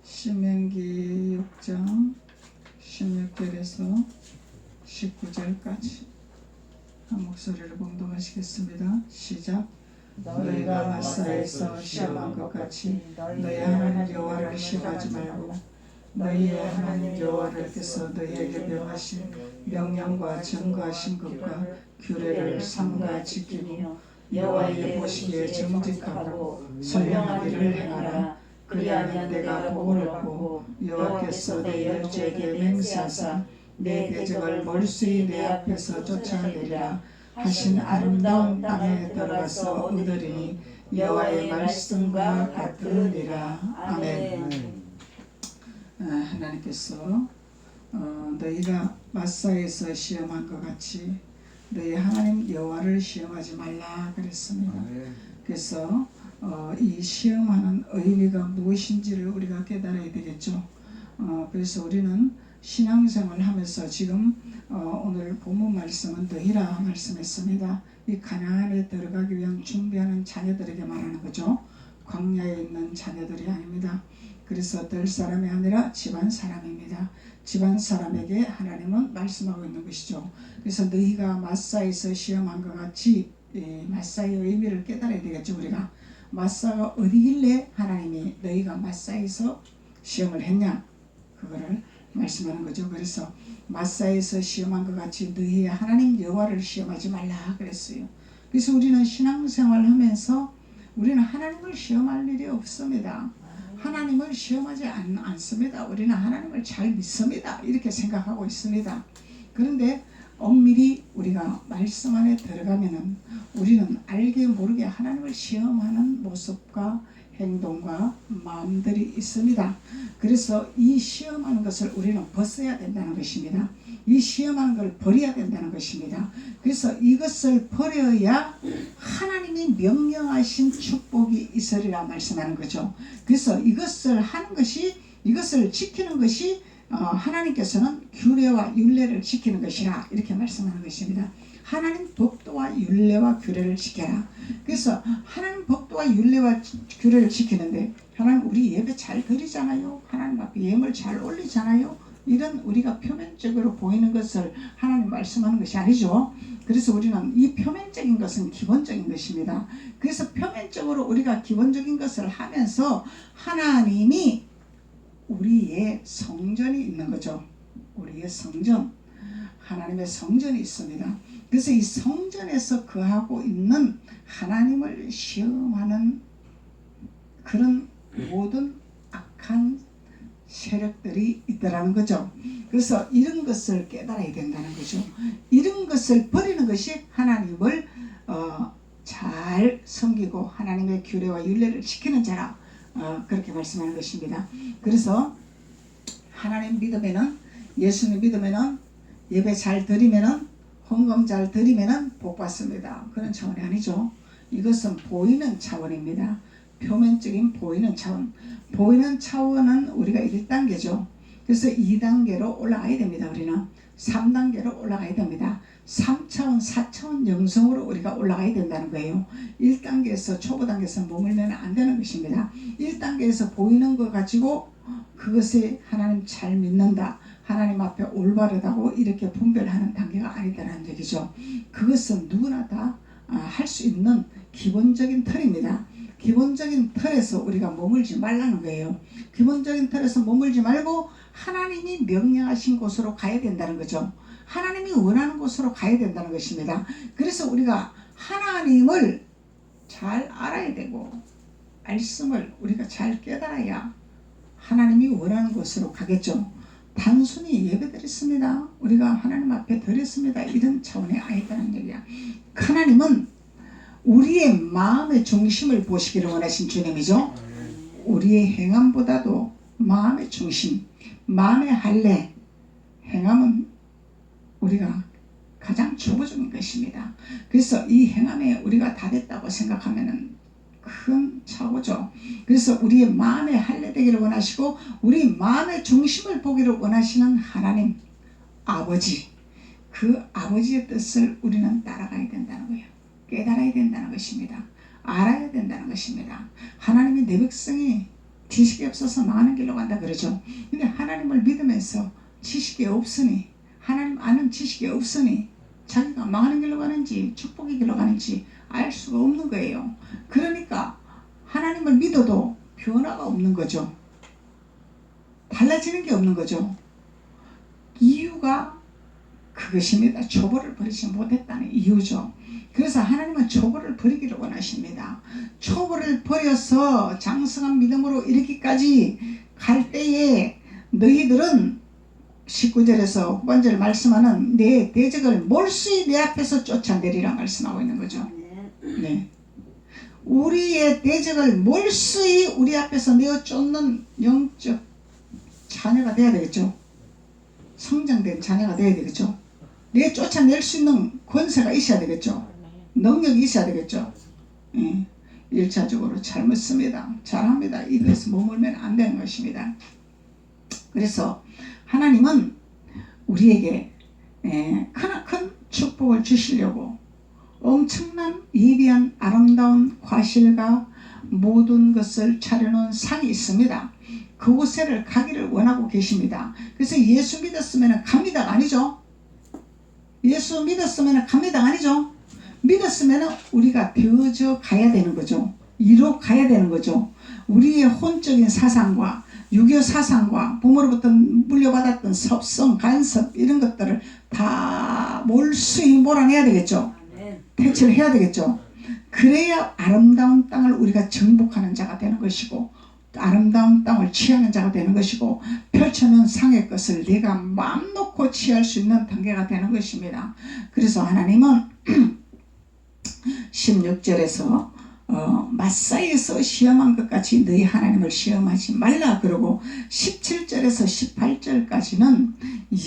신명기 6장 16절에서 19절까지 한 목소리로 봉독하시겠습니다. 시작. 너희가 마사에서 시험한 것 같이 너희 하나님 여호와를 시험하지 말고 너희의 하나님 여호와께서 너희에게 명하신 명령과 증거하신 것과 규례를 삼가 지키고 여호와의 보시기에 정직하고 선량하기를 행하라. 그리하면 내가 복을 얻고 여호와께서 내 열조에게 맹세하사 내 대적을 멀수히 내 앞에서 쫓아내리라 하신 아름다운 땅에 들어가서 얻으리니 여호와의 말씀과 같으니라. 아멘. 하나님께서 너희가 마사에서 시험한 것 같이 너희 하나님 여호와를 시험하지 말라 그랬습니다. 그래서 이 시험하는 의미가 무엇인지를 우리가 깨달아야 되겠죠. 그래서 우리는 신앙생활을 하면서 지금 오늘 본문 말씀은 너희라 말씀했습니다. 이 가나안에 들어가기 위한 준비하는 자녀들에게 말하는 거죠. 광야에 있는 자녀들이 아닙니다. 그래서 들 사람이 아니라 집안 사람입니다. 집안 사람에게 하나님은 말씀하고 있는 것이죠. 그래서 너희가 마사에서 시험한 것 같이 마사의 의미를 깨달아야 되겠죠. 우리가 마사가 어디길래 하나님이 너희가 마사에서 시험을 했냐 그거를 말씀하는 거죠. 그래서 마사에서 시험한 것 같이 너희의 하나님 여호와를 시험하지 말라 그랬어요. 그래서 우리는 신앙생활 하면서 우리는 하나님을 시험할 일이 없습니다. 하나님을 시험하지 않습니다. 우리는 하나님을 잘 믿습니다. 이렇게 생각하고 있습니다. 그런데 엄밀히 우리가 말씀 안에 들어가면은 우리는 알게 모르게 하나님을 시험하는 모습과 행동과 마음들이 있습니다. 그래서 이 시험하는 것을 우리는 벗어야 된다는 것입니다. 이 시험하는 걸 버려야 된다는 것입니다. 그래서 이것을 버려야 하나님이 명령하신 축복이 있으리라 말씀하는 거죠. 그래서 이것을 하는 것이, 이것을 지키는 것이 하나님께서는 규례와 율례를 지키는 것이라 이렇게 말씀하는 것입니다. 하나님 법도와 율례와 규례를 지켜라. 그래서 하나님 법도와 율례와 규례를 지키는데 하나님 우리 예배 잘 드리잖아요. 하나님 앞에 예물 잘 올리잖아요. 이런 우리가 표면적으로 보이는 것을 하나님 말씀하는 것이 아니죠. 그래서 우리는 이 표면적인 것은 기본적인 것입니다. 그래서 표면적으로 우리가 기본적인 것을 하면서 하나님이 우리의 성전이 있는 거죠. 우리의 성전, 하나님의 성전이 있습니다. 그래서 이 성전에서 거하고 있는 하나님을 시험하는 그런 모든 악한 세력들이 있더라는 거죠. 그래서 이런 것을 깨달아야 된다는 거죠. 이런 것을 버리는 것이 하나님을 잘 섬기고 하나님의 규례와 율례를 지키는 자라 그렇게 말씀하는 것입니다. 그래서 하나님 믿으면은, 예수님 믿으면은, 예배 잘 드리면은, 헌금 잘 드리면은 복 받습니다. 그런 차원이 아니죠. 이것은 보이는 차원입니다. 표면적인 보이는 차원. 보이는 차원은 우리가 1단계죠. 그래서 2단계로 올라가야 됩니다. 우리는 3단계로 올라가야 됩니다. 3차원, 4차원 영성으로 우리가 올라가야 된다는 거예요. 1단계에서 초보 단계에서 머물면 안 되는 것입니다. 1단계에서 보이는 것 가지고 그것에 하나님 잘 믿는다, 하나님 앞에 올바르다고 이렇게 분별하는 단계가 아니다라는 얘기죠. 그것은 누구나 다 할 수 있는 기본적인 틀입니다. 기본적인 틀에서 우리가 머물지 말라는 거예요. 기본적인 틀에서 머물지 말고 하나님이 명령하신 곳으로 가야 된다는 거죠. 하나님이 원하는 곳으로 가야 된다는 것입니다. 그래서 우리가 하나님을 잘 알아야 되고 말씀을 우리가 잘 깨달아야 하나님이 원하는 곳으로 가겠죠. 단순히 예배드렸습니다, 우리가 하나님 앞에 드렸습니다, 이런 차원이 아니다는 얘기야. 하나님은 우리의 마음의 중심을 보시기를 원하신 주님이죠. 우리의 행함보다도 마음의 중심, 마음의 할례, 행함은 우리가 가장 주어진 것입니다. 그래서 이 행함에 우리가 다 됐다고 생각하면 큰 착오죠. 그래서 우리의 마음의 할례 되기를 원하시고 우리 마음의 중심을 보기를 원하시는 하나님 아버지, 그 아버지의 뜻을 우리는 따라가야 된다는 거예요. 깨달아야 된다는 것입니다. 알아야 된다는 것입니다. 하나님이 내 백성이 지식이 없어서 망하는 길로 간다 그러죠. 근데 하나님을 믿으면서 지식이 없으니, 하나님 아는 지식이 없으니 자기가 망하는 길로 가는지 축복의 길로 가는지 알 수가 없는 거예요. 그러니까 하나님을 믿어도 변화가 없는 거죠. 달라지는 게 없는 거죠. 이유가 그것입니다. 초보를 버리지 못했다는 이유죠. 그래서 하나님은 초보를 버리기를 원하십니다. 초보를 버려서 장성한 믿음으로 이르기까지 갈 때에 너희들은 19절에서 후반절 말씀하는 내 대적을 몰수히 내 앞에서 쫓아내리라 말씀하고 있는 거죠. 네. 우리의 대적을 몰수히 우리 앞에서 내어 쫓는 영적 자녀가 돼야 되겠죠. 성장된 자녀가 돼야 되겠죠. 내 쫓아낼 수 있는 권세가 있어야 되겠죠. 능력이 있어야 되겠죠. 1차적으로 잘 묻습니다. 잘합니다. 이것에 머물면 안 되는 것입니다. 그래서 하나님은 우리에게 크나큰 축복을 주시려고 엄청난 예비한 아름다운 과실과 모든 것을 차려놓은 상이 있습니다. 그곳에를 가기를 원하고 계십니다. 그래서 예수 믿었으면 갑니다가 아니죠. 예수 믿었으면 갑니다가 아니죠. 믿었으면 우리가 되어져 가야 되는 거죠. 이로 가야 되는 거죠. 우리의 혼적인 사상과 유교 사상과 부모로부터 물려받았던 섭성, 간섭 이런 것들을 다 몰수히 몰아내야 되겠죠. 퇴치를 해야 되겠죠. 그래야 아름다운 땅을 우리가 정복하는 자가 되는 것이고 아름다운 땅을 취하는 자가 되는 것이고 펼쳐놓은 상의 것을 내가 마음 놓고 취할 수 있는 단계가 되는 것입니다. 그래서 하나님은 16절에서 마사에서 시험한 것 같이 너희 하나님을 시험하지 말라 그러고 17절에서 18절까지는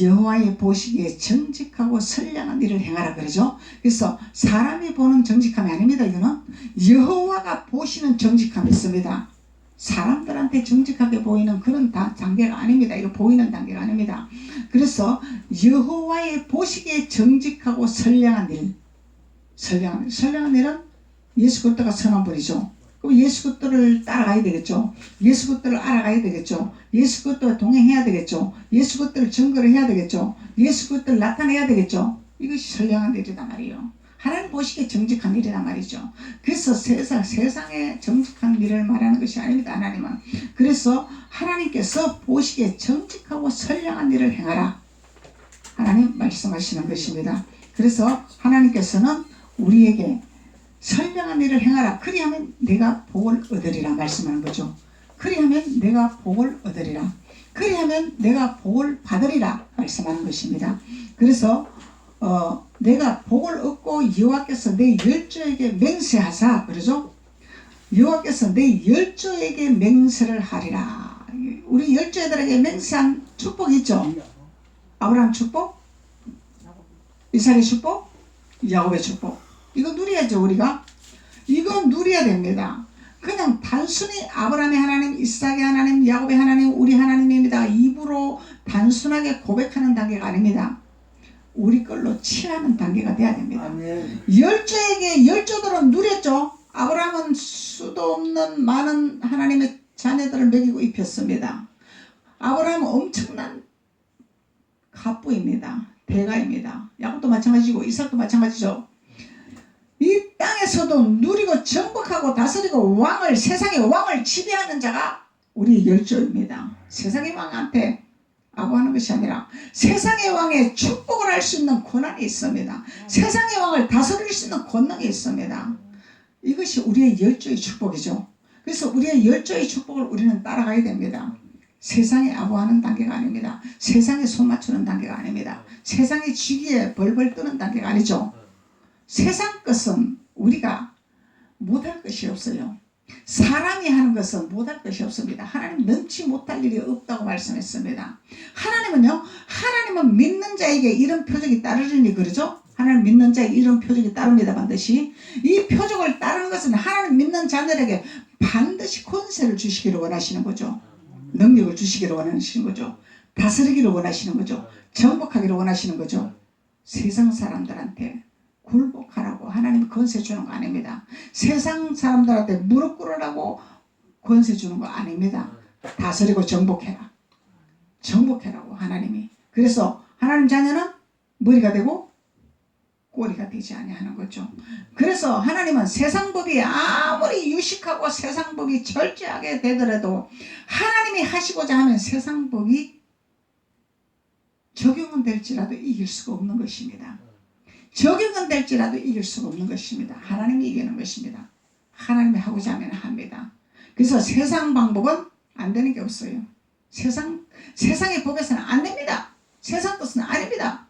여호와의 보시기에 정직하고 선량한 일을 행하라 그러죠. 그래서 사람이 보는 정직함이 아닙니다. 이거는 여호와가 보시는 정직함이 있습니다. 사람들한테 정직하게 보이는 그런 단계가 아닙니다. 이거 보이는 단계가 아닙니다. 그래서 여호와의 보시기에 정직하고 선량한 일, 선량한 일은 예수 그리스도가 선한 분이죠. 그럼 예수 그리스도를 따라가야 되겠죠. 예수 그리스도를 알아가야 되겠죠. 예수 그리스도와 동행해야 되겠죠. 예수 그리스도를 증거를 해야 되겠죠. 예수 그리스도를 나타내야 되겠죠. 이것이 선량한 일이란 말이에요. 하나님 보시기에 정직한 일이란 말이죠. 그래서 세상에 정직한 일을 말하는 것이 아닙니다. 하나님은. 그래서 하나님께서 보시기에 정직하고 선량한 일을 행하라. 하나님 말씀하시는 것입니다. 그래서 하나님께서는 우리에게 선량한 일을 행하라. 그리하면 내가 복을 얻으리라 말씀하는 거죠. 그리하면 내가 복을 얻으리라. 그리하면 내가 복을 받으리라 말씀하는 것입니다. 그래서 내가 복을 얻고 여호와께서 내 열조에게 맹세하사 그러죠. 여호와께서 내 열조에게 맹세를 하리라. 우리 열조들에게 맹세한 축복이 있죠. 아브라함 축복, 이삭의 축복, 야곱의 축복. 이거 누려야죠. 우리가 이거 누려야 됩니다. 그냥 단순히 아브라함의 하나님, 이삭의 하나님, 야곱의 하나님, 우리 하나님입니다. 입으로 단순하게 고백하는 단계가 아닙니다. 우리 걸로 취하는 단계가 돼야 됩니다. 아멘. 열조에게 열조들은 누렸죠. 아브라함은 수도 없는 많은 하나님의 자녀들을 먹이고 입혔습니다. 아브라함은 엄청난 갑부입니다. 대가입니다. 야곱도 마찬가지고 이삭도 마찬가지죠. 이 땅에서도 누리고 정복하고 다스리고 세상의 왕을 지배하는 자가 우리 열조입니다. 세상의 왕한테 아부하는 것이 아니라 세상의 왕의 축복을 할 수 있는 권한이 있습니다. 세상의 왕을 다스릴 수 있는 권능이 있습니다. 이것이 우리의 열조의 축복이죠. 그래서 우리의 열조의 축복을 우리는 따라가야 됩니다. 세상에 아부하는 단계가 아닙니다. 세상에 손 맞추는 단계가 아닙니다. 세상의 지기에 벌벌 뜨는 단계가 아니죠. 세상 것은 우리가 못할 것이 없어요. 사람이 하는 것은 못할 것이 없습니다. 하나님 능치 못할 일이 없다고 말씀했습니다. 하나님은 믿는 자에게 이런 표적이 따르리니 그러죠. 하나님 믿는 자에게 이런 표적이 따릅니다. 반드시 이 표적을 따르는 것은 하나님 믿는 자들에게 반드시 권세를 주시기를 원하시는 거죠. 능력을 주시기를 원하시는 거죠. 다스리기를 원하시는 거죠. 정복하기를 원하시는 거죠. 세상 사람들한테 굴복하라고 하나님 권세 주는 거 아닙니다. 세상 사람들한테 무릎 꿇으라고 권세 주는 거 아닙니다. 다스리고 정복해라. 정복해라고 하나님이. 그래서 하나님 자녀는 머리가 되고 꼬리가 되지 아니하는 거죠. 그래서 하나님은 세상 법이 아무리 유식하고 세상 법이 절제하게 되더라도 하나님이 하시고자 하면 세상 법이 적용은 될지라도 이길 수가 없는 것입니다. 적용은 될지라도 이길 수가 없는 것입니다. 하나님이 이기는 것입니다. 하나님이 하고자 하면 합니다. 그래서 세상 방법은 안 되는 게 없어요. 세상의 법에서는 안 됩니다. 세상 뜻은 아닙니다.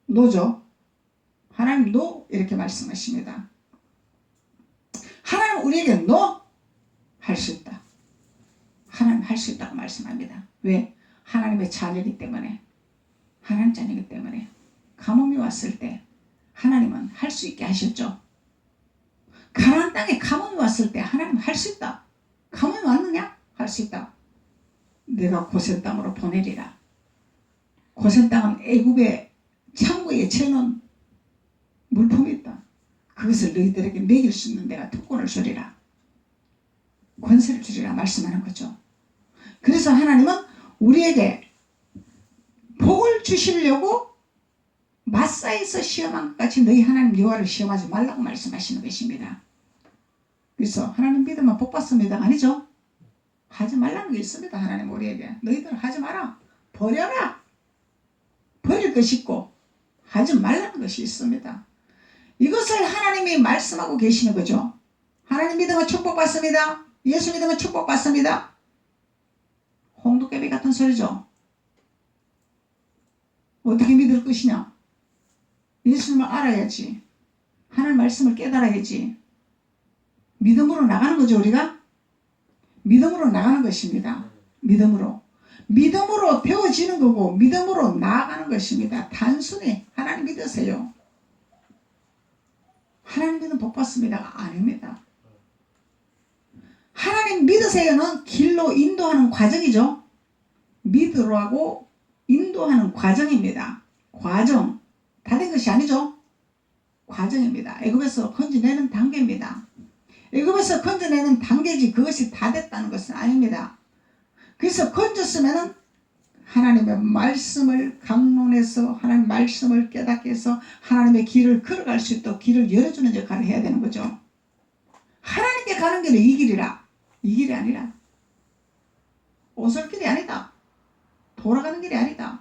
노죠. 하나님 노 이렇게 말씀하십니다. 하나님 우리에게 노 할 수 있다. 하나님 할 수 있다고 말씀합니다. 왜? 하나님의 자녀이기 때문에, 하나님 자녀이기 때문에 가뭄이 왔을 때 하나님은 할 수 있게 하셨죠. 가나안 땅에 가뭄이 왔을 때 하나님 할 수 있다. 가뭄이 왔느냐? 할 수 있다. 내가 고센 땅으로 보내리라. 고센 땅은 애굽의 창고에 채놓은 물품이 있다. 그것을 너희들에게 먹일 수 있는 내가 특권을 주리라. 권세를 주리라 말씀하는 거죠. 그래서 하나님은 우리에게 복을 주시려고 마사에서 시험한 것 같이 너희 하나님 여호와를 시험하지 말라고 말씀하시는 것입니다. 그래서 하나님 믿으면 복 받습니다. 아니죠? 하지 말라는 게 있습니다. 하나님 우리에게. 너희들 하지 마라. 버려라. 버릴 것이 있고 하지 말라는 것이 있습니다. 이것을 하나님이 말씀하고 계시는 거죠. 하나님 믿으면 축복받습니다. 예수 믿으면 축복받습니다. 홍두깨비 같은 소리죠. 어떻게 믿을 것이냐? 예수님을 알아야지. 하나님 말씀을 깨달아야지. 믿음으로 나가는 거죠. 우리가 믿음으로 나가는 것입니다. 믿음으로 되어지는 거고 믿음으로 나아가는 것입니다. 단순히 하나님 믿으세요. 하나님 믿으면 복 받습니다가 아닙니다. 하나님 믿으세요는 길로 인도하는 과정이죠. 믿으라고 인도하는 과정입니다. 과정. 다 된 것이 아니죠. 과정입니다. 애굽에서 건져내는 단계입니다. 애굽에서 건져내는 단계지 그것이 다 됐다는 것은 아닙니다. 그래서 건졌으면은 하나님의 말씀을 강론해서 하나님의 말씀을 깨닫게 해서 하나님의 길을 걸어갈 수 있도록 길을 열어주는 역할을 해야 되는 거죠. 하나님께 가는 길은 이 길이라. 이 길이 아니라 오솔길이 아니다. 돌아가는 길이 아니다.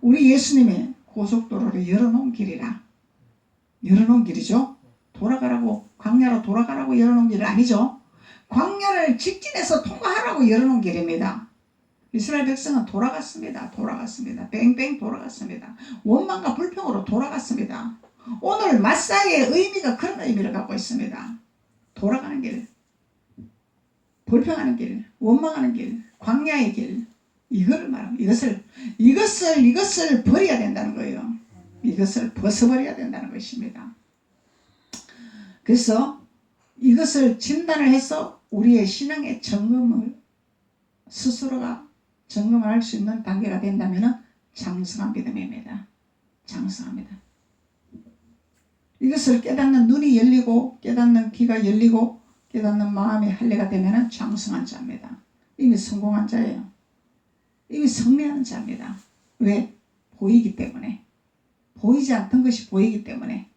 우리 예수님의 고속도로를 열어놓은 길이라. 열어놓은 길이죠. 돌아가라고 광야로 돌아가라고 열어놓은 길은 아니죠. 광야를 직진해서 통과하라고 열어놓은 길입니다. 이스라엘 백성은 돌아갔습니다. 뺑뺑 돌아갔습니다. 원망과 불평으로 돌아갔습니다. 오늘 마사의 의미가 그런 의미를 갖고 있습니다. 돌아가는 길, 불평하는 길, 원망하는 길, 광야의 길, 이거를 말합니다. 이것을 버려야 된다는 거예요. 이것을 벗어버려야 된다는 것입니다. 그래서 이것을 진단을 해서 우리의 신앙의 점검을 스스로가 점검을 할 수 있는 단계가 된다면 장성한 믿음입니다. 장성합니다. 이것을 깨닫는 눈이 열리고 깨닫는 귀가 열리고 깨닫는 마음이 할례가 되면 장성한 자입니다. 이미 성공한 자예요. 이미 승리하는 자입니다. 왜? 보이기 때문에. 보이지 않던 것이 보이기 때문에.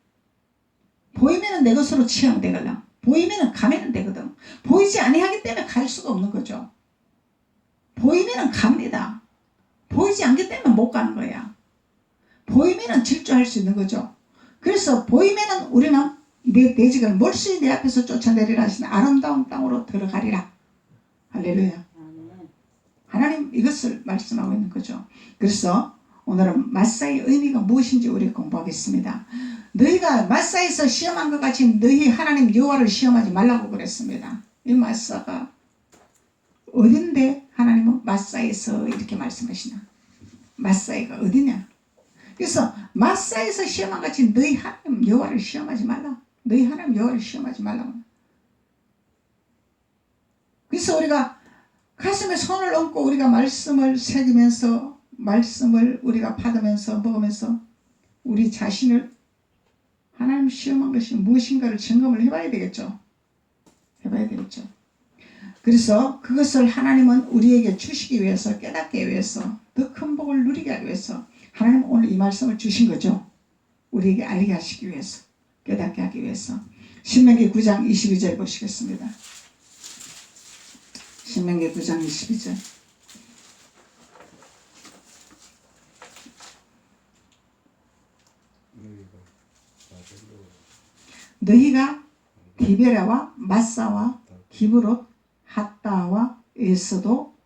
보이면 내 것으로 취향되거든. 보이면 가면 되거든. 보이지 아니하기 때문에 갈 수가 없는 거죠. 보이면 갑니다. 보이지 않기 때문에 못 가는 거야. 보이면 질주할 수 있는 거죠. 그래서 보이면 우리는 내 대적을 멀리 내 앞에서 쫓아내리라 하시는 아름다운 땅으로 들어가리라. 할렐루야. 하나님 이것을 말씀하고 있는 거죠. 그래서 오늘은 마사의 의미가 무엇인지 우리 공부하겠습니다. 너희가 마사에서 시험한 것 같이 너희 하나님 여호와를 시험하지 말라고 그랬습니다. 이 마사가 어딘데 하나님은 마사에서 이렇게 말씀하시나? 마사가 어디냐? 그래서 마사에서 시험한 것 같이 너희 하나님 여호와를 시험하지 말라. 너희 하나님 여호와를 시험하지 말라고. 그래서 우리가 가슴에 손을 얹고 우리가 말씀을 새기면서 말씀을 우리가 받으면서 먹으면서 우리 자신을 하나님 시험한 것이 무엇인가를 점검을 해봐야 되겠죠. 해봐야 되겠죠. 그래서 그것을 하나님은 우리에게 주시기 위해서, 깨닫기 위해서, 더 큰 복을 누리게 하기 위해서 하나님은 오늘 이 말씀을 주신 거죠. 우리에게 알게 하시기 위해서, 깨닫게 하기 위해서. 신명기 9장 22절 보시겠습니다. 신명기 9장 22절. 너희가 디베라와 마사와 기브롯 핫다와 에서도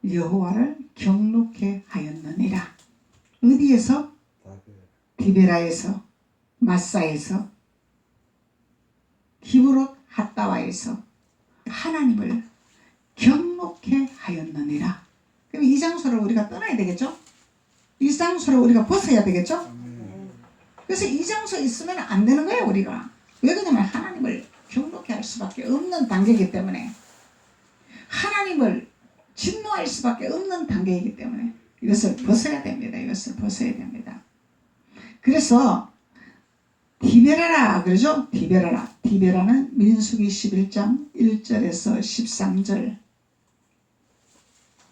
여호와를 경록해 하였느니라. 어디에서? 디베라에서, 마사에서, 기브롯 핫다와에서 하나님을 경록해 하였느니라. 그럼 이 장소를 우리가 떠나야 되겠죠? 이 장소를 우리가 벗어야 되겠죠? 그래서 이 장소에 있으면 안 되는 거예요, 우리가. 왜 그러냐면 하나님을 경록해 할 수밖에 없는 단계이기 때문에, 하나님을 진노할 수밖에 없는 단계이기 때문에 이것을 벗어야 됩니다. 이것을 벗어야 됩니다. 그래서 디베라라 그러죠? 디베라라. 디베라는 민수기 11장 1절에서 13절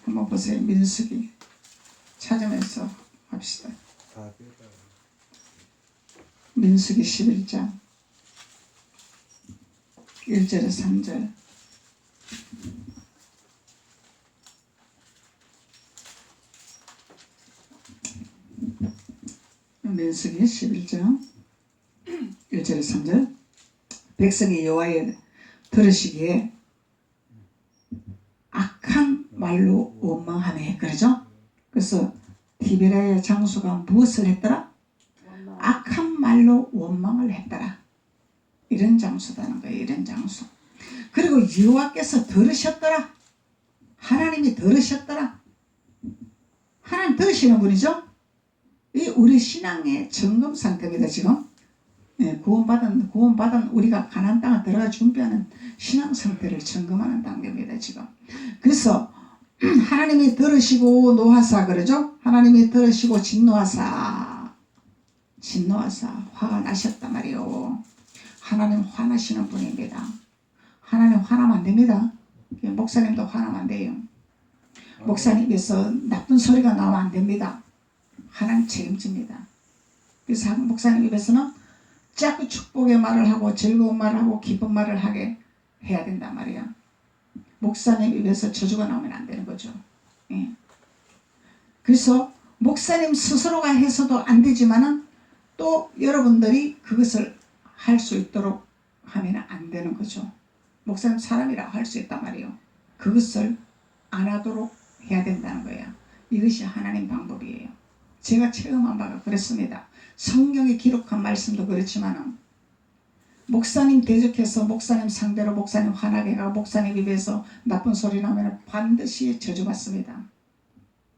한번 보세요. 민수기 찾으면서 합시다. 민수기 11장 1절에서 3절. 민수기 11장 1절에서 3절. 백성이 여호와의 들으시기에 악한 말로 원망하네. 그러죠? 그래서 디베라의 장수가 무엇을 했더라? 악한 말로 원망을 했더라. 이런 장수다는 거예요. 이런 장수. 그리고 여호와께서 들으셨더라. 하나님이 들으셨더라. 하나님 들으시는 분이죠? 이 우리 신앙의 점검 상태입니다. 지금 구원받은 우리가 가나안 땅을 들어가 준비하는 신앙 상태를 점검하는 단계입니다. 지금. 그래서 하나님이 들으시고 노하사 그러죠? 하나님이 들으시고 진노하사 화가 나셨단 말이에요. 하나님 화나시는 분입니다. 하나님 화나면 안 됩니다. 목사님도 화나면 안 돼요. 목사님께서 나쁜 소리가 나오면 안 됩니다. 하나님 책임집니다. 그래서 목사님 입에서는 자꾸 축복의 말을 하고 즐거운 말을 하고 기쁜 말을 하게 해야 된단 말이야. 목사님 입에서 저주가 나오면 안 되는 거죠. 예. 그래서 목사님 스스로가 해서도 안 되지만은 또 여러분들이 그것을 할 수 있도록 하면 안 되는 거죠. 목사님 사람이라 할 수 있단 말이에요. 그것을 안 하도록 해야 된다는 거예요. 이것이 하나님 방법이에요. 제가 체험한 바가 그렇습니다. 성경에 기록한 말씀도 그렇지만은 목사님 대적해서 목사님 상대로 목사님 화나게 하고 목사님 입에서 나쁜 소리 나면 반드시 저주받습니다.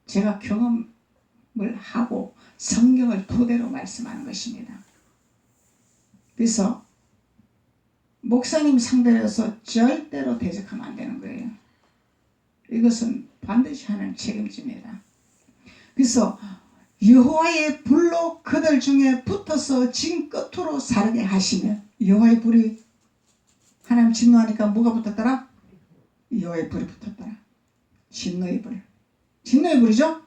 제가 경험을 하고 성경을 토대로 말씀하는 것입니다. 그래서 목사님 상대로 해서 절대로 대적하면 안 되는 거예요. 이것은 반드시 하나님 책임집니다. 그래서 여호와의 불로 그들 중에 붙어서 진 끝으로 사르게 하시며, 여호와의 불이 하나님 진노하니까 뭐가 붙었더라? 여호와의 불이 붙었더라. 진노의 불. 진노의 불이죠?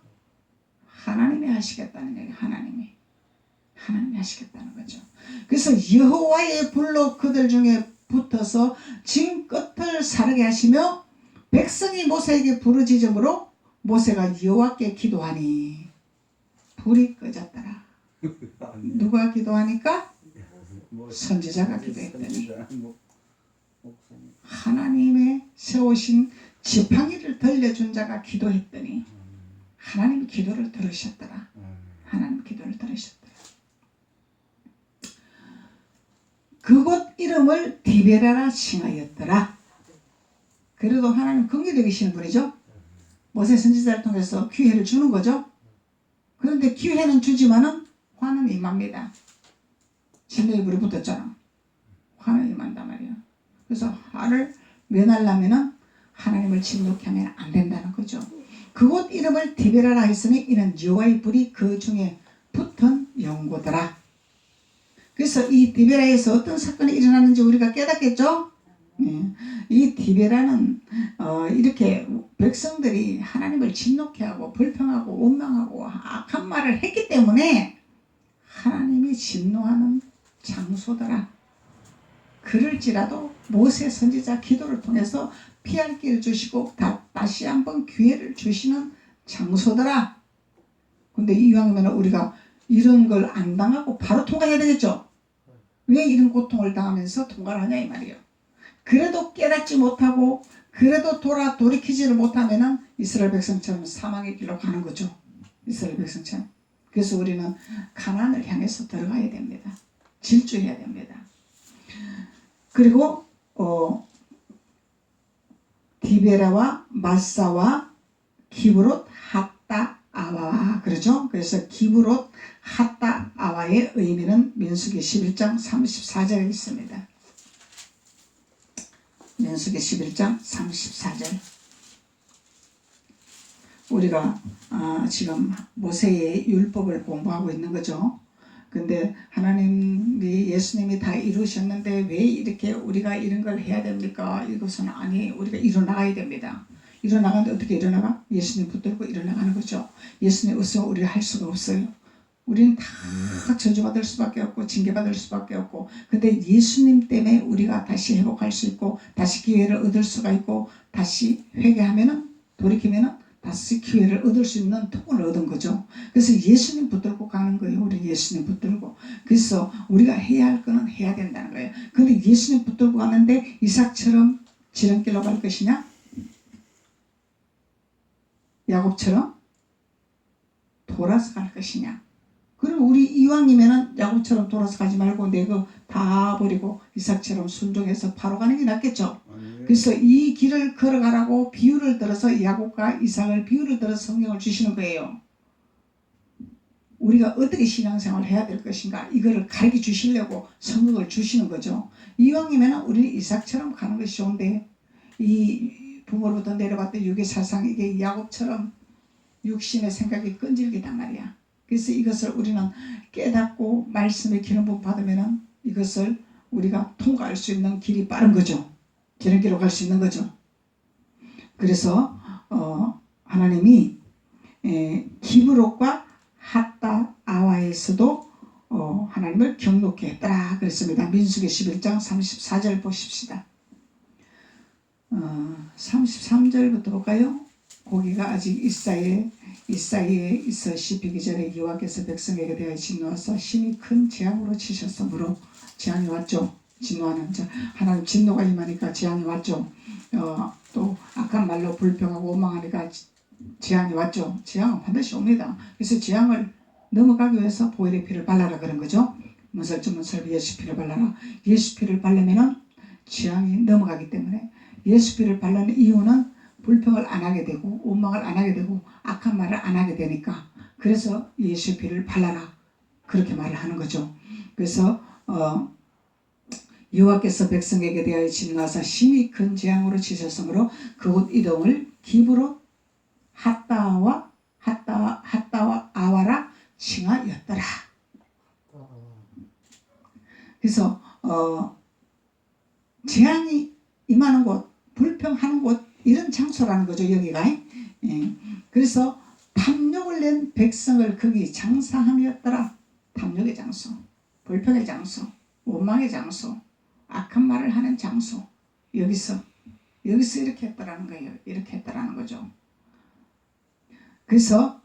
하나님이 하시겠다는 얘기. 하나님이 하시겠다는 거죠. 그래서 여호와의 불로 그들 중에 붙어서 진 끝을 사르게 하시며, 백성이 모세에게 부르짖음으로 모세가 여호와께 기도하니 불이 꺼졌더라. 누가 기도하니까? 선지자가 기도했더니 하나님의 세우신 지팡이를 들려준 자가 기도했더니 하나님이 기도를 들으셨더라. 하나님 기도를 들으셨더라. 그곳 이름을 디베라라 칭하였더라. 그래도 하나님 긍휼히 계시는 분이죠. 모세 선지자를 통해서 기회를 주는 거죠. 그런데 기회는 주지만은 화는 임합니다. 진노의 불이 붙었잖아. 화는 임한단 말이에요. 그래서 화를 면하려면은 하나님을 진노케 하면 안 된다는 거죠. 그곳 이름을 디베라라 했으니 이는 여호와의 불이 그 중에 붙은 연고더라. 그래서 이 디베라에서 어떤 사건이 일어났는지 우리가 깨닫겠죠? 예. 이 디베라는 이렇게 백성들이 하나님을 진노케 하고 불평하고 원망하고 악한 말을 했기 때문에 하나님이 진노하는 장소더라. 그럴지라도 모세 선지자 기도를 통해서 피할 길을 주시고 다시 한번 기회를 주시는 장소더라. 근데 이왕이면 우리가 이런 걸 안 당하고 바로 통과해야 되겠죠. 왜 이런 고통을 당하면서 통과를 하냐 이 말이에요. 그래도 깨닫지 못하고 그래도 돌이키지를 못하면은 이스라엘 백성처럼 사망의 길로 가는 거죠. 이스라엘 백성처럼. 그래서 우리는 가나안을 향해서 들어가야 됩니다. 질주해야 됩니다. 그리고 디베라와 마사와 기브롯 핫다아와 그렇죠. 그래서 기브롯 핫다아와의 의미는 민수기 11장 34절에 있습니다. 민수기 11장 34절. 우리가 지금 모세의 율법을 공부하고 있는 거죠. 근데 하나님이 예수님이 다 이루셨는데 왜 이렇게 우리가 이런 걸 해야 됩니까? 이것은 아니에요. 우리가 일어나가야 됩니다. 일어나가는데 어떻게 일어나가? 예수님 붙들고 일어나가는 거죠. 예수님 없으면 우리가 할 수가 없어요. 우리는 다 저주받을 수밖에 없고 징계받을 수밖에 없고, 근데 예수님 때문에 우리가 다시 회복할 수 있고 다시 기회를 얻을 수가 있고 다시 회개하면은 돌이키면은 다시 기회를 얻을 수 있는 통을 얻은 거죠. 그래서 예수님 붙들고 가는 거예요. 우리 예수님 붙들고. 그래서 우리가 해야 할 거는 해야 된다는 거예요. 근데 예수님 붙들고 가는데 이삭처럼 지름길로 갈 것이냐? 야곱처럼 돌아서 갈 것이냐? 그럼 우리 이왕이면은 야곱처럼 돌아서 가지 말고 내가 다 버리고 이삭처럼 순종해서 바로 가는 게 낫겠죠. 그래서 이 길을 걸어가라고 비유를 들어서 야곱과 이삭을 비유를 들어서 성경을 주시는 거예요. 우리가 어떻게 신앙생활을 해야 될 것인가 이거를 가르쳐 주시려고 성경을 주시는 거죠. 이왕이면 우리는 이삭처럼 가는 것이 좋은데 이 부모로부터 내려봤던 육의 사상 이게 야곱처럼 육신의 생각이 끈질기단 말이야. 그래서 이것을 우리는 깨닫고 말씀의 기름 부음 받으면 이것을 우리가 통과할 수 있는 길이 빠른 거죠. 지름길로 갈 수 있는 거죠. 그래서 하나님이 기브롯과 핫다아와에서도 하나님을 경록케 했더라 그랬습니다. 민수기 11장 34절 보십시다. 33절부터 볼까요? 고기가 아직 이사이에 있어 씹히기 전에 여호와께서 백성에게 대하여 진노하사 심히 큰 재앙으로 치셨으므로 재앙이 왔죠. 진노하는 자 하나님 진노가 임하니까 재앙이 왔죠. 또 악한 말로 불평하고 원망하니까 재앙이 왔죠. 재앙은 반드시 옵니다. 그래서 재앙을 넘어가기 위해서 보혈의 피를 발라라 그런 거죠. 문설주문설 예수 피를 발라라. 예수 피를 바르면은 재앙이 넘어가기 때문에 예수 피를 바르는 이유는 불평을 안 하게 되고 원망을 안 하게 되고 악한 말을 안 하게 되니까 그래서 예수 피를 발라라 그렇게 말을 하는 거죠. 그래서 여호와께서 백성에게 대하여 진노하사 심히 큰 재앙으로 치셨으므로 그곳 이름을 기브롯 핫다와 아와라 칭하였더라. 그래서 재앙이 임하는 곳, 불평하는 곳 이런 장소라는 거죠. 여기가. 그래서 탐욕을 낸 백성을 거기 장사함이었더라. 탐욕의 장소, 불평의 장소, 원망의 장소, 악한 말을 하는 장소. 여기서 이렇게 했더라는 거예요. 이렇게 했더라는 거죠. 그래서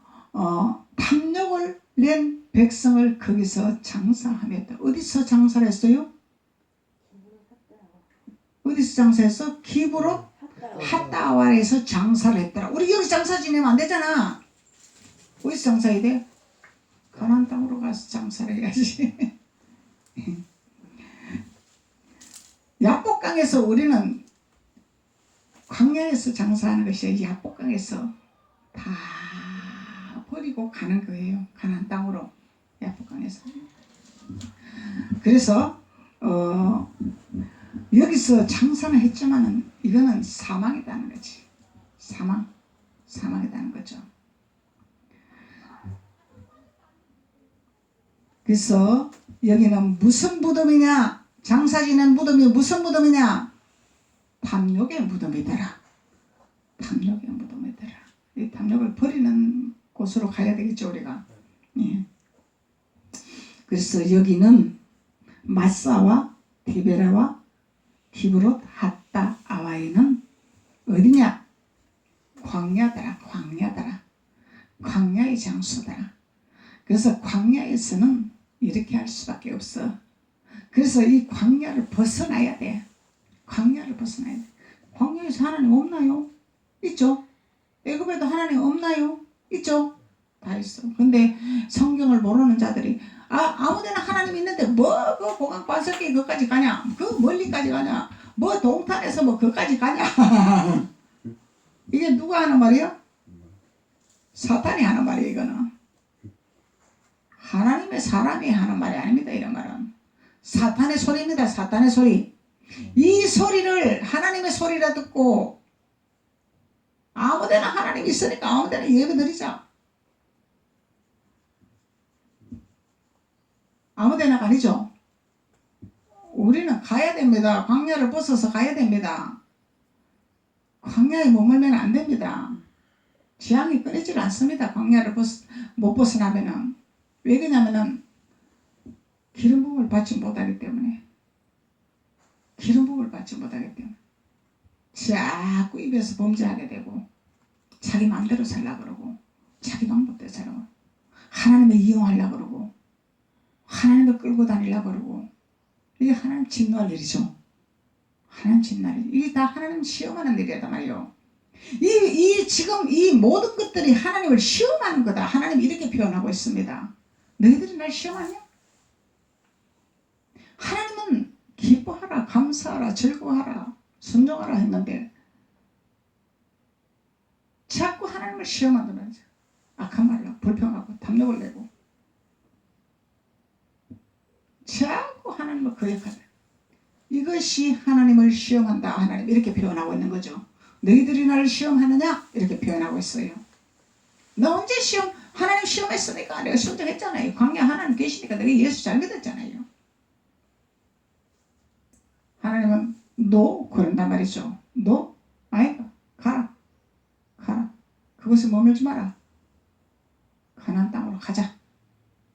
탐욕을 낸 백성을 거기서 장사함이었다. 어디서 장사를 했어요? 어디서 장사했어? 기브롯 핫다아와에서 장사를 했더라. 우리 여기 장사 지내면 안 되잖아. 어디서 장사해야 돼? 가나안 땅으로 가서 장사를 해야지. 야복강에서 우리는 광야에서 장사하는 것이 아니라 야복강에서 다 버리고 가는 거예요. 가나안 땅으로. 야복강에서. 그래서 여기서 장사는 했지만은 이거는 사망이라는 거지. 사망이라는 거죠. 그래서 여기는 무슨 무덤이냐? 장사 지낸 무덤이 무슨 무덤이냐? 탐욕의 무덤이 되라. 탐욕의 무덤이 되라. 이 탐욕을 버리는 곳으로 가야 되겠죠, 우리가. 예. 그래서 여기는 마사와 디베라와 기브롯 핫다 아와이는 어디냐? 광야더라. 광야더라. 광야의 장소더라. 그래서 광야에서는 이렇게 할 수밖에 없어. 그래서 이 광야를 벗어나야 돼. 광야를 벗어나야 돼. 광야에서 하나님 없나요? 있죠. 애굽에도 하나님 없나요? 있죠. 다 있어. 근데 성경을 모르는 자들이 아무데나 하나님 있는데 뭐 그 보강 반석기 그까지 가냐? 그 멀리까지 가냐? 뭐 동탄에서 뭐 그까지 가냐? 이게 누가 하는 말이야? 사탄이 하는 말이야. 이거는 하나님의 사람이 하는 말이 아닙니다. 이런 말은 사탄의 소리입니다. 사탄의 소리. 이 소리를 하나님의 소리라 듣고 아무데나 하나님 있으니까 아무데나 예배 드리자. 아무데나가 아니죠. 우리는 가야 됩니다. 광야를 벗어서 가야 됩니다. 광야에 머물면 안 됩니다. 지향이 끊이질 않습니다. 광야를 못 벗어나면은. 왜 그러냐면은 기름 부음을 받지 못하기 때문에. 기름 부음을 받지 못하기 때문에. 자꾸 입에서 범죄하게 되고 자기 마음대로 살려고 그러고 자기 방법대로 살려고 하나님을 이용하려고 그러고 하나님을 끌고 다니려고 그러고 이게 하나님 진노할 일이죠. 하나님 진노할 일. 이게 다 하나님 시험하는 일이란 말이에요. 지금 이 모든 것들이 하나님을 시험하는 거다. 하나님 이렇게 표현하고 있습니다. 너희들이 날 시험하냐? 하나님은 기뻐하라, 감사하라, 즐거워하라, 순종하라 했는데 자꾸 하나님을 시험하더라. 악한 말로 불평하고 탐욕을 내고 자꾸 하나님을 거역하다. 이것이 하나님을 시험한다. 하나님 이렇게 표현하고 있는 거죠. 너희들이 나를 시험하느냐? 이렇게 표현하고 있어요. 너 언제 하나님 시험했으니까 내가 순종했잖아요. 광야 하나님 계시니까 내가 예수 잘 믿었잖아요. 하나님은 너 그런단 말이죠. 너 아이가 가라. 그것에 머물지 마라. 가나안 땅으로 가자.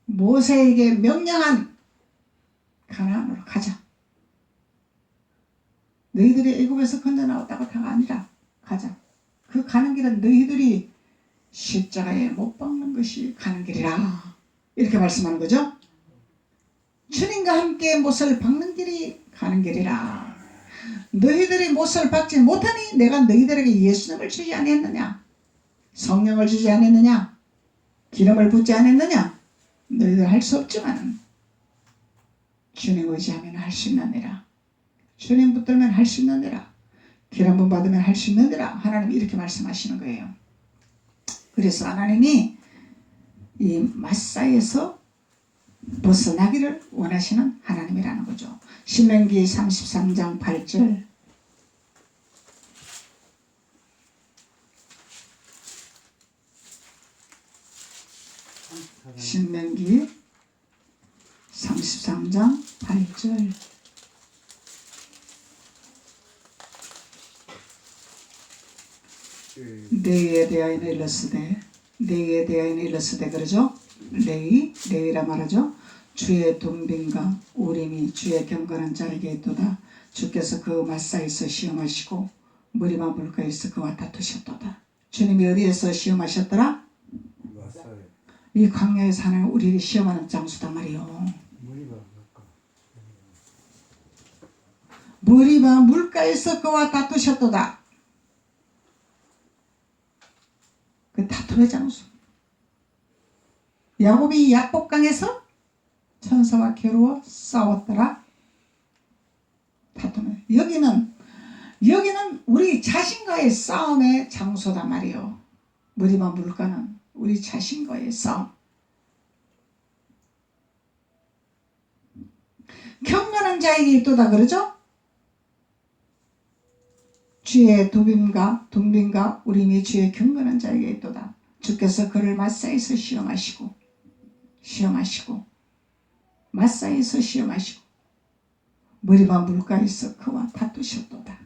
모세에게 명령한 가나안으로 가자. 너희들이 애굽에서 건져 나왔다고 다가 아니라 가자. 그 가는 길은 너희들이 십자가에 못 박는 것이 가는 길이라. 이렇게 말씀하는 거죠. 주님과 함께 못을 박는 길이 가는 길이라. 너희들이 못을 박지 못하니 내가 너희들에게 예수님을 주지 않았느냐? 성령을 주지 않았느냐? 기름을 붓지 않았느냐? 너희들 할 수 없지만 주님 의지하면 할 수 있느니라. 주님 붙들면 할 수 있느니라. 기름 부음 받으면 할 수 있느니라. 하나님이 이렇게 말씀하시는 거예요. 그래서 하나님이 이 마사에서 벗어나기를 원하시는 하나님이라는 거죠. 신명기 33장 8절. 신명기 33장 8절. 레위에 대하여는 일렀으되 그러죠. 레위라 말하죠. 주의 돈빈과 우림이 주의 경건한 자에게 있도다. 주께서 그 마사에서 시험하시고 무리바 물가에서 그와 다투셨도다. 주님이 어디에서 시험하셨더라? 이 광야에서 하나님 우리를 시험하는 장소단 말이요. 무리바 물가에서 그와 다투셨도다. 그 다툼의 장소. 야곱이 야복강에서 천사와 겨루어 싸웠더라. 다툼을. 여기는 우리 자신과의 싸움의 장소단 말이요. 무리바 물가는 우리 자신과의 싸움. 경건한 자에게 있도다 그러죠? 주의 두빔과 우림이 주의 경건한 자에게 있도다. 주께서 그를 마사에서 시험하시고 마사에서 시험하시고 머리바 물가에서 그와 다투셨도다.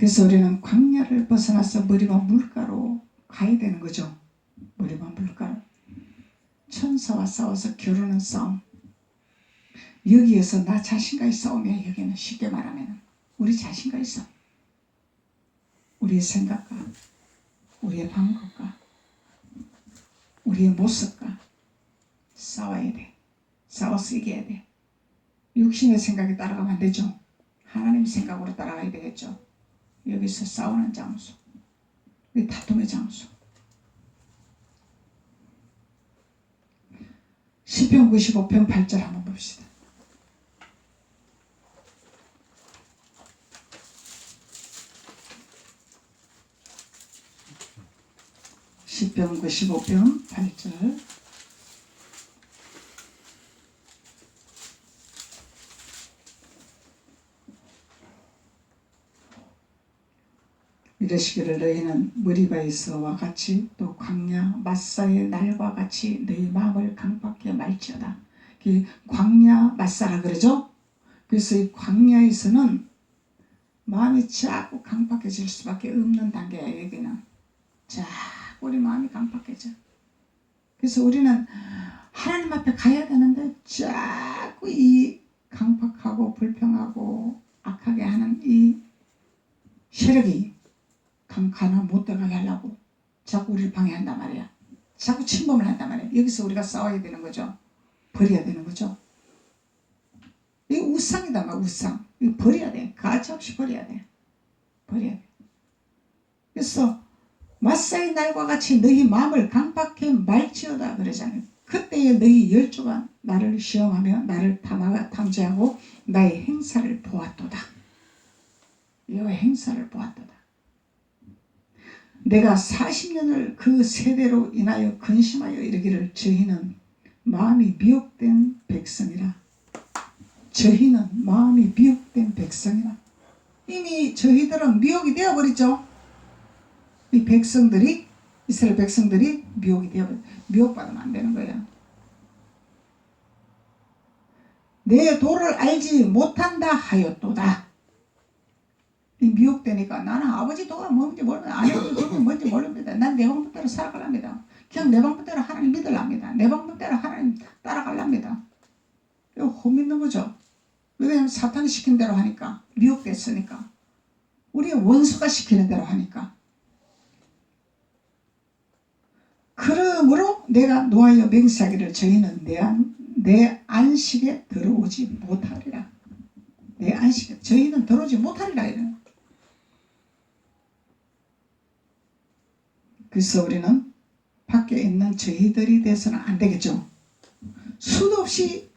그래서 우리는 광야를 벗어나서 머리와 물가로 가야 되는 거죠. 머리와 물가로. 천사와 싸워서 겨루는 싸움. 여기에서 나 자신과의 싸움이야. 여기는 쉽게 말하면 우리 자신과의 싸움. 우리의 생각과 우리의 방법과 우리의 모습과 싸워야 돼. 싸워서 이겨야 돼. 육신의 생각에 따라가면 안 되죠. 하나님 생각으로 따라가야 되겠죠. 여기서 싸우는 장소, 이 다툼의 장소. 시편 95편 8절 한번 봅시다. 시편 95편 8절. 이르시기를 너희는 머리바에서와 같이 또 광야 마사의 날과 같이 너희 마음을 강팍해 말지어다. 광야 마사라 그러죠. 그래서 이 광야에서는 마음이 자꾸 강팍해질 수밖에 없는 단계야. 여기는 자꾸 우리 마음이 강팍해져. 그래서 우리는 하나님 앞에 가야 되는데 자꾸 이 강팍하고 불평하고 악하게 하는 이 세력이 강가나 못 들어가게 하려고 자꾸 우리를 방해한단 말이야. 자꾸 침범을 한단 말이야. 여기서 우리가 싸워야 되는 거죠. 버려야 되는 거죠. 이거 우상이다 말 우상. 이거 버려야 돼. 가차없이 버려야 돼. 버려야 돼. 그래서 마사의 날과 같이 너희 마음을 강팍해 말지어다 그러잖아요. 그때에 너희 열조가 나를 시험하며 나를 탐지하고 나의 행사를 보았도다. 여호와의 행사를 보았도다. 내가 40년을 그 세대로 인하여 근심하여 이르기를 저희는 마음이 미혹된 백성이라. 저희는 마음이 미혹된 백성이라. 이미 저희들은 미혹이 되어버리죠. 이 백성들이, 이스라엘 백성들이 미혹이 되어버려. 미혹받으면 안 되는 거예요. 내 도를 알지 못한다 하였도다. 미혹되니까 나는 아버지 도가 뭔지 모릅니다. 아버지 도가 뭔지 모릅니다. 난 내 방법대로 살아가랍니다. 그냥 내 방법대로 하나님 믿으랍니다. 내 방법대로 하나님 따라가랍니다. 이거 헛믿는 거죠. 왜냐하면 사탄이 시킨 대로 하니까. 미혹됐으니까. 우리의 원수가 시키는 대로 하니까. 그러므로 내가 노하여 맹세하기를 저희는 내 안식에 들어오지 못하리라. 내 안식에 저희는 들어오지 못하리라 이래요. 그래서 우리는 밖에 있는 저희들이 돼서는 안 되겠죠. 수도 없이